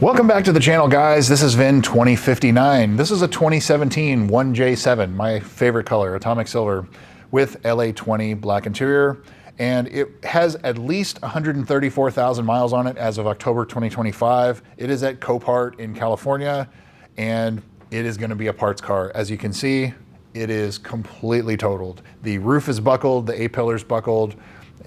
Welcome back to the channel, guys. This is VIN2059. This is a 2017 1J7, my favorite color, atomic silver, with LA20 black interior. And it has at least 134,000 miles on it as of October 2025. It is at Copart in California, and it is going to be a parts car. As you can see, it is completely totaled. The roof is buckled, the A-pillar's buckled.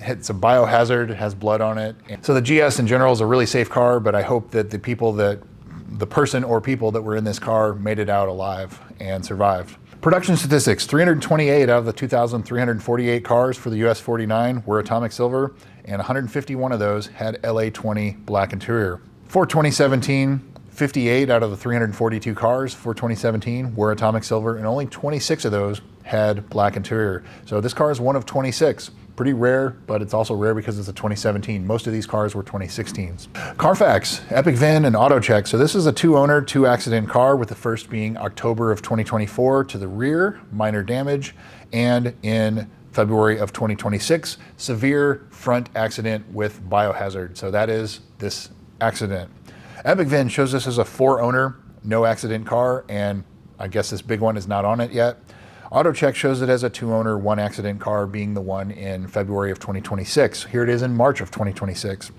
It's a biohazard, it has blood on it. So the GS in general is a really safe car, but I hope that the person or people that were in this car made it out alive and survived. Production statistics: 328 out of the 2,348 cars for the US 49 were atomic silver, and 151 of those had LA20 black interior. For 2017, 58 out of the 342 cars for 2017 were atomic silver, and only 26 of those had black interior. So this car is one of 26. Pretty rare, but it's also rare because it's a 2017. Most of these cars were 2016s. Carfax, Epic VIN, and AutoCheck. So this is a 2-owner, 2-accident car, with the first being October of 2024 to the rear, minor damage, and in February of 2026, severe front accident with biohazard. So that is this accident. Epic VIN shows this as a 4-owner, no accident car, and I guess this big one is not on it yet. AutoCheck shows it as a 2-owner, 1-accident car, being the one in February of 2026. Here it is in March of 2026.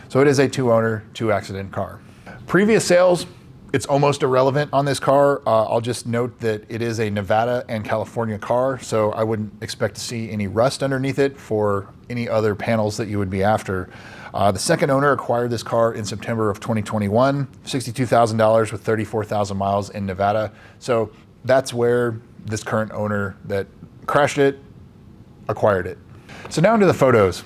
So it is a 2-owner, 2-accident car. Previous sales, it's almost irrelevant on this car. I'll just note that it is a Nevada and California car, so I wouldn't expect to see any rust underneath it for any other panels that you would be after. The second owner acquired this car in September of 2021, $62,000 with 34,000 miles in Nevada. So that's where this current owner that crashed it acquired it. So now into the photos.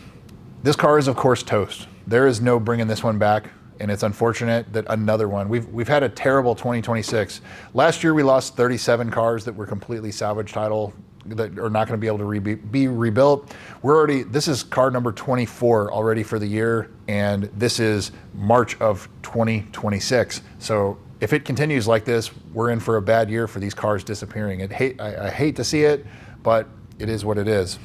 This car is of course toast. There is no bringing this one back, and it's unfortunate that another one. We've had a terrible 2026. Last year we lost 37 cars that were completely salvage title, that are not going to be able to be rebuilt. This is car number 24 already for the year, and this is March of 2026. So if it continues like this, we're in for a bad year for these cars disappearing. I hate to see it, but it is what it is.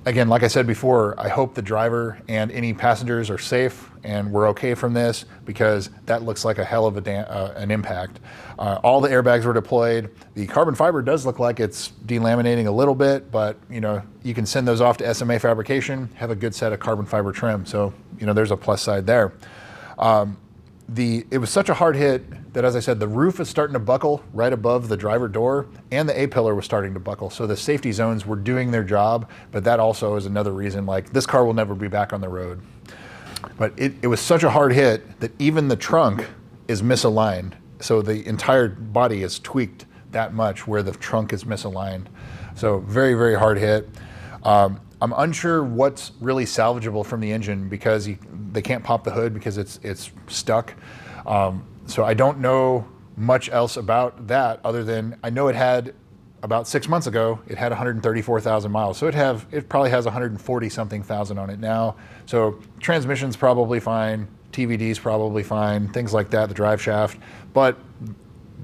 Again, like I said before, I hope the driver and any passengers are safe and we're okay from this, because that looks like a hell of an impact. All the airbags were deployed. The carbon fiber does look like it's delaminating a little bit, but you can send those off to SMA Fabrication, have a good set of carbon fiber trim. So there's a plus side there. It was such a hard hit that, as I said, the roof is starting to buckle right above the driver door, and the A-pillar was starting to buckle. So the safety zones were doing their job, but that also is another reason, like, this car will never be back on the road. But it was such a hard hit that even the trunk is misaligned. So the entire body is tweaked that much where the trunk is misaligned. So very, very hard hit. I'm unsure what's really salvageable from the engine, because they can't pop the hood because it's stuck. So I don't know much else about that, other than I know it had, about 6 months ago, it had 134,000 miles. So it probably has 140 something thousand on it now. So transmission's probably fine, TVD's probably fine, things like that, the drive shaft. But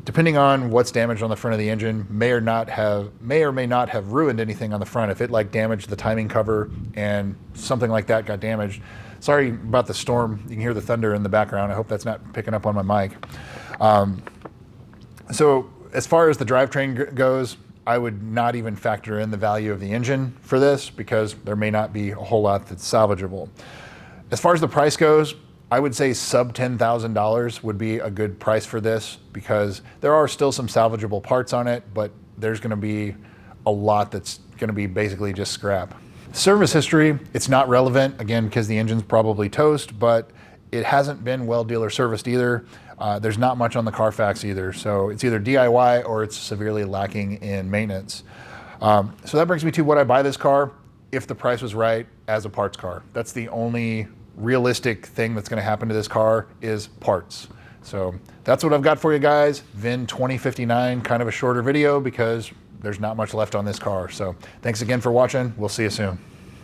depending on what's damaged on the front of the engine, may or may not have ruined anything on the front. If it damaged the timing cover and something like that got damaged. Sorry about the storm. You can hear the thunder in the background. I hope that's not picking up on my mic. So as far as the drivetrain goes, I would not even factor in the value of the engine for this, because there may not be a whole lot that's salvageable. As far as the price goes, I would say sub $10,000 would be a good price for this, because there are still some salvageable parts on it, but there's going to be a lot that's going to be basically just scrap. Service history, it's not relevant, again, because the engine's probably toast, but it hasn't been well dealer serviced either. There's not much on the Carfax either, so it's either DIY or it's severely lacking in maintenance. So that brings me to what I buy this car, if the price was right, as a parts car. That's the only realistic thing that's going to happen to this car, is parts. So that's what I've got for you guys. VIN 2059, kind of a shorter video because there's not much left on this car. So thanks again for watching. We'll see you soon.